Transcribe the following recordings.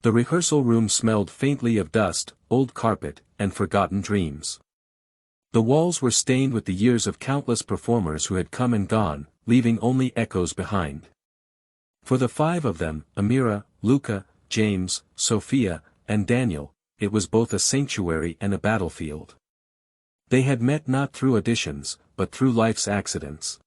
The rehearsal room smelled faintly of dust, old carpet, and forgotten dreams. The walls were stained with the years of countless performers who had come and gone, leaving only echoes behind. For the 5 of them, Amira, Luca, James, Sophia, and Daniel, it was both a sanctuary and a battlefield. They had met not through auditions, but through life's accidents.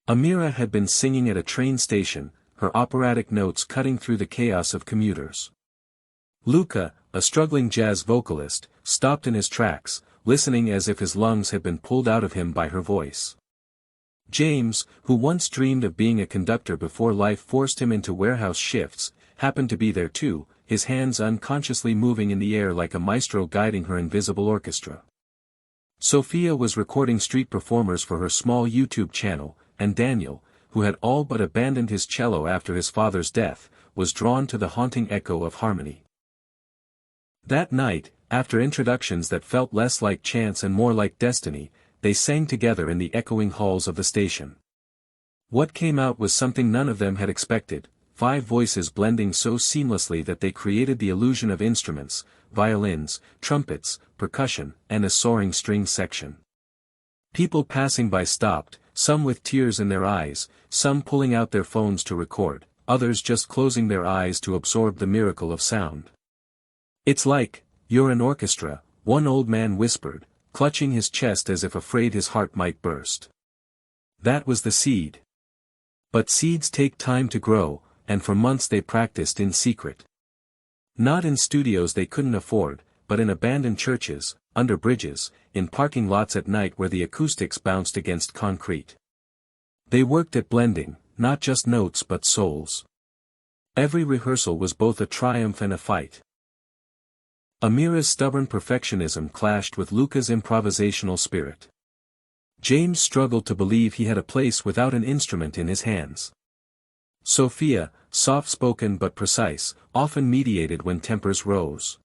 Amira had been singing at a train station, her operatic notes cutting through the chaos of commuters. Luca, a struggling jazz vocalist, stopped in his tracks, listening as if his lungs had been pulled out of him by her voice. James, who once dreamed of being a conductor before life forced him into warehouse shifts, happened to be there too, his hands unconsciously moving in the air like a maestro guiding her invisible orchestra. Sophia was recording street performers for her small YouTube channel, and Daniel, who had all but abandoned his cello after his father's death, was drawn to the haunting echo of harmony. That night, after introductions that felt less like chance and more like destiny, they sang together in the echoing halls of the station. What came out was something none of them had expected, 5 voices blending so seamlessly that they created the illusion of instruments, violins, trumpets, percussion, and a soaring string section. People passing by stopped, some with tears in their eyes, some pulling out their phones to record, others just closing their eyes to absorb the miracle of sound. "It's like, you're an orchestra," one old man whispered, clutching his chest as if afraid his heart might burst. That was the seed. But seeds take time to grow, and for months they practiced in secret. Not in studios they couldn't afford, but in abandoned churches, under bridges, in parking lots at night where the acoustics bounced against concrete. They worked at blending, not just notes but souls. Every rehearsal was both a triumph and a fight. Amira's stubborn perfectionism clashed with Luca's improvisational spirit. James struggled to believe he had a place without an instrument in his hands. Sophia, soft-spoken but precise, often mediated when tempers rose.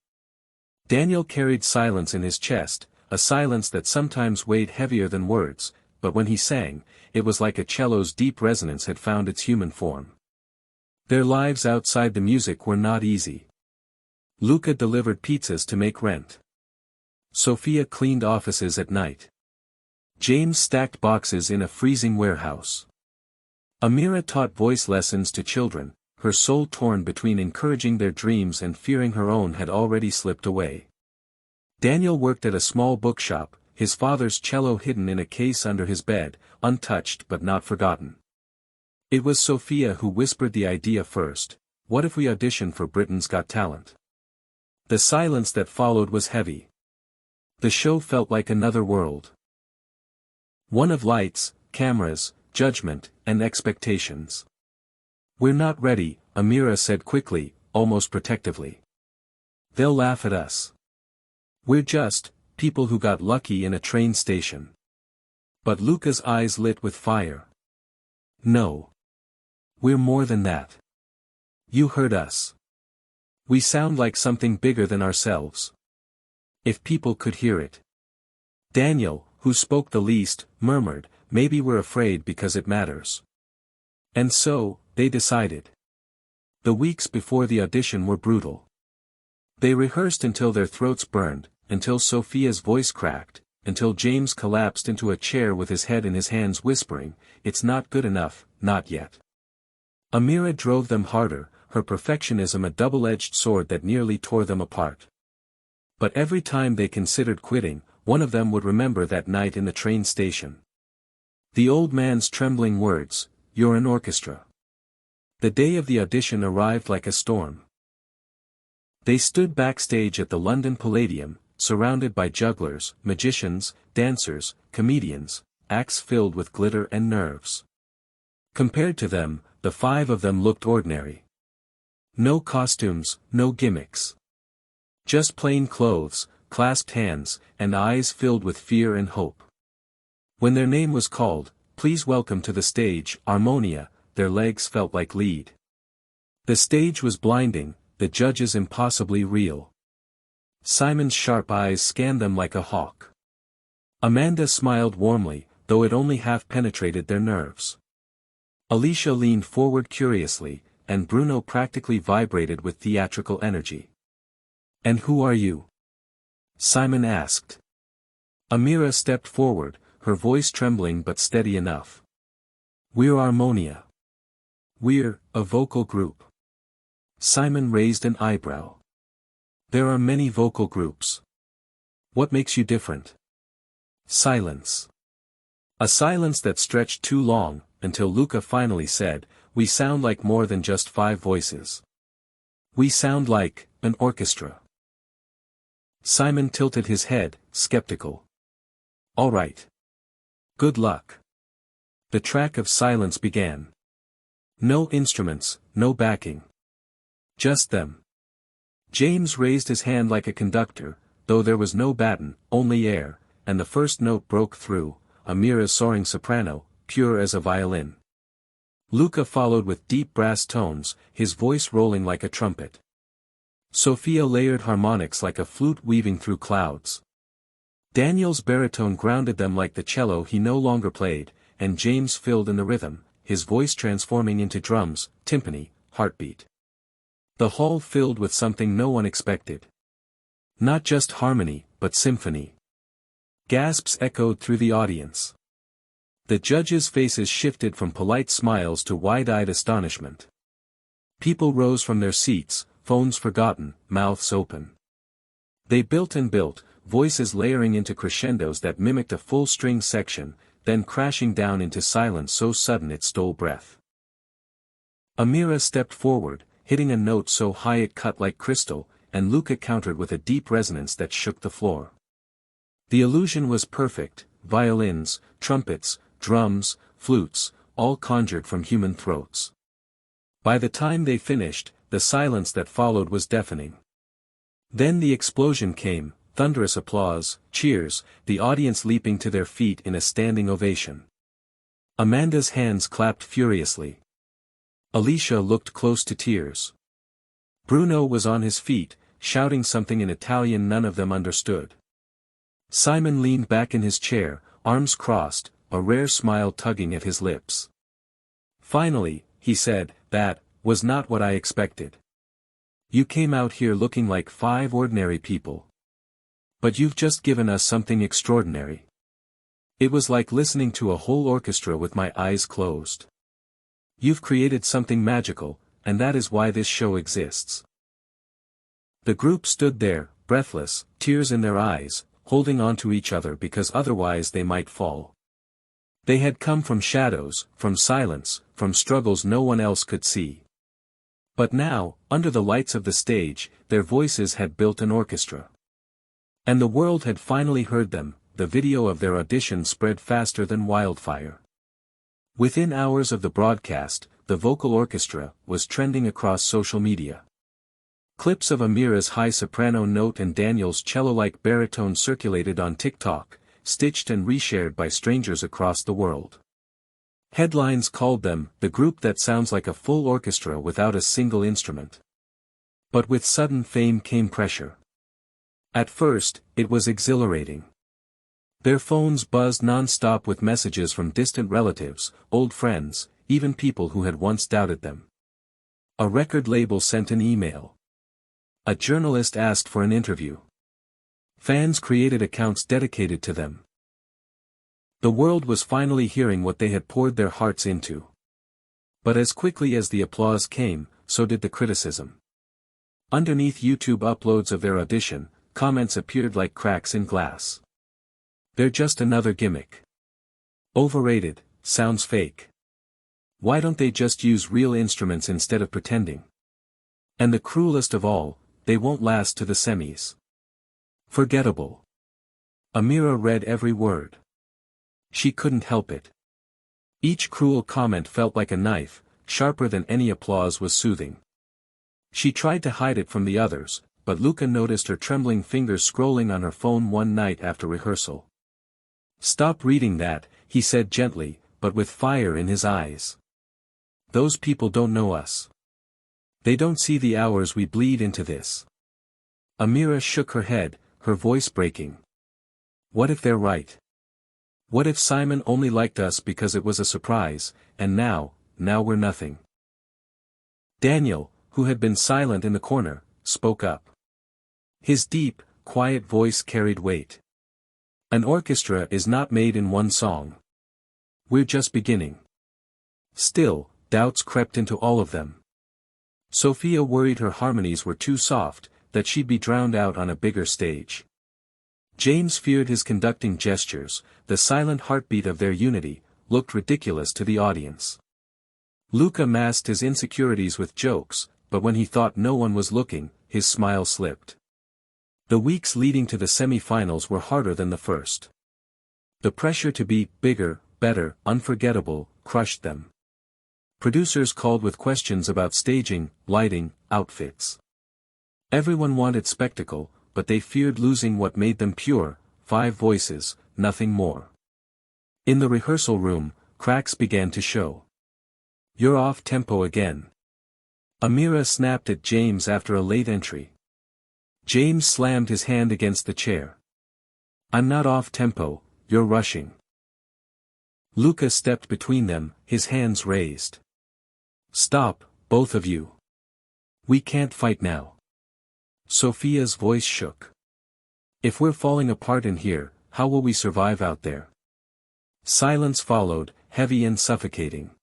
Daniel carried silence in his chest, a silence that sometimes weighed heavier than words, but when he sang, it was like a cello's deep resonance had found its human form. Their lives outside the music were not easy. Luca delivered pizzas to make rent. Sophia cleaned offices at night. James stacked boxes in a freezing warehouse. Amira taught voice lessons to children, her soul torn between encouraging their dreams and fearing her own had already slipped away. Daniel worked at a small bookshop, his father's cello hidden in a case under his bed, untouched but not forgotten. It was Sophia who whispered the idea first: what if we audition for Britain's Got Talent? The silence that followed was heavy. The show felt like another world. One of lights, cameras, judgment, and expectations. "We're not ready," Amira said quickly, almost protectively. "They'll laugh at us. We're just people who got lucky in a train station." But Luca's eyes lit with fire. "No. We're more than that. You heard us. We sound like something bigger than ourselves. If people could hear it." Daniel, who spoke the least, murmured, "Maybe we're afraid because it matters." And so, they decided. The weeks before the audition were brutal. They rehearsed until their throats burned, until Sophia's voice cracked, until James collapsed into a chair with his head in his hands whispering, "It's not good enough, not yet." Amira drove them harder, her perfectionism a double-edged sword that nearly tore them apart. But every time they considered quitting, one of them would remember that night in the train station. The old man's trembling words, "You're an orchestra." The day of the audition arrived like a storm. They stood backstage at the London Palladium, surrounded by jugglers, magicians, dancers, comedians, acts filled with glitter and nerves. Compared to them, the 5 of them looked ordinary. No costumes, no gimmicks. Just plain clothes, clasped hands, and eyes filled with fear and hope. When their name was called, "Please welcome to the stage, Harmonia," their legs felt like lead. The stage was blinding, the judges impossibly real. Simon's sharp eyes scanned them like a hawk. Amanda smiled warmly, though it only half penetrated their nerves. Alicia leaned forward curiously, and Bruno practically vibrated with theatrical energy. "And who are you?" Simon asked. Amira stepped forward, her voice trembling but steady enough. "We're Harmonia. We're a vocal group." Simon raised an eyebrow. "There are many vocal groups. What makes you different?" Silence. A silence that stretched too long, until Luca finally said, "We sound like more than just 5 voices. We sound like an orchestra." Simon tilted his head, skeptical. "All right. Good luck." The track of silence began. No instruments, no backing. Just them. James raised his hand like a conductor, though there was no baton, only air, and the first note broke through, Amira's soaring soprano, pure as a violin. Luca followed with deep brass tones, his voice rolling like a trumpet. Sophia layered harmonics like a flute weaving through clouds. Daniel's baritone grounded them like the cello he no longer played, and James filled in the rhythm, his voice transforming into drums, timpani, heartbeat. The hall filled with something no one expected. Not just harmony, but symphony. Gasps echoed through the audience. The judges' faces shifted from polite smiles to wide-eyed astonishment. People rose from their seats, phones forgotten, mouths open. They built and built, voices layering into crescendos that mimicked a full-string section, then crashing down into silence so sudden it stole breath. Amira stepped forward, hitting a note so high it cut like crystal, and Luca countered with a deep resonance that shook the floor. The illusion was perfect, violins, trumpets, drums, flutes, all conjured from human throats. By the time they finished, the silence that followed was deafening. Then the explosion came, thunderous applause, cheers, the audience leaping to their feet in a standing ovation. Amanda's hands clapped furiously. Alicia looked close to tears. Bruno was on his feet, shouting something in Italian none of them understood. Simon leaned back in his chair, arms crossed, a rare smile tugging at his lips. Finally, he said, "That was not what I expected. You came out here looking like 5 ordinary people. But you've just given us something extraordinary. It was like listening to a whole orchestra with my eyes closed. You've created something magical, and that is why this show exists." The group stood there, breathless, tears in their eyes, holding on to each other because otherwise they might fall. They had come from shadows, from silence, from struggles no one else could see. But now, under the lights of the stage, their voices had built an orchestra. And the world had finally heard them. The video of their audition spread faster than wildfire. Within hours of the broadcast, the vocal orchestra was trending across social media. Clips of Amira's high soprano note and Daniel's cello-like baritone circulated on TikTok, stitched and reshared by strangers across the world. Headlines called them, "the group that sounds like a full orchestra without a single instrument." But with sudden fame came pressure. At first, it was exhilarating. Their phones buzzed non-stop with messages from distant relatives, old friends, even people who had once doubted them. A record label sent an email. A journalist asked for an interview. Fans created accounts dedicated to them. The world was finally hearing what they had poured their hearts into. But as quickly as the applause came, so did the criticism. Underneath YouTube uploads of their audition, comments appeared like cracks in glass. "They're just another gimmick. Overrated, sounds fake. Why don't they just use real instruments instead of pretending? And the cruelest of all, they won't last to the semis. Forgettable." Amira read every word. She couldn't help it. Each cruel comment felt like a knife, sharper than any applause was soothing. She tried to hide it from the others, but Luca noticed her trembling fingers scrolling on her phone one night after rehearsal. "Stop reading that," he said gently, but with fire in his eyes. "Those people don't know us. They don't see the hours we bleed into this." Amira shook her head, her voice breaking. "What if they're right? What if Simon only liked us because it was a surprise, and now we're nothing?" Daniel, who had been silent in the corner, spoke up. His deep, quiet voice carried weight. An orchestra is not made in one song. We're just beginning. Still, doubts crept into all of them. Sophia worried her harmonies were too soft, that she'd be drowned out on a bigger stage. James feared his conducting gestures, the silent heartbeat of their unity, looked ridiculous to the audience. Luca masked his insecurities with jokes, but when he thought no one was looking, his smile slipped. The weeks leading to the semi-finals were harder than the first. The pressure to be bigger, better, unforgettable, crushed them. Producers called with questions about staging, lighting, outfits. Everyone wanted spectacle, but they feared losing what made them pure, 5 voices, nothing more. In the rehearsal room, cracks began to show. "You're off tempo again." Amira snapped at James after a late entry. James slammed his hand against the chair. "I'm not off tempo, you're rushing." Luca stepped between them, his hands raised. "Stop, both of you. We can't fight now." Sophia's voice shook. "If we're falling apart in here, how will we survive out there?" Silence followed, heavy and suffocating.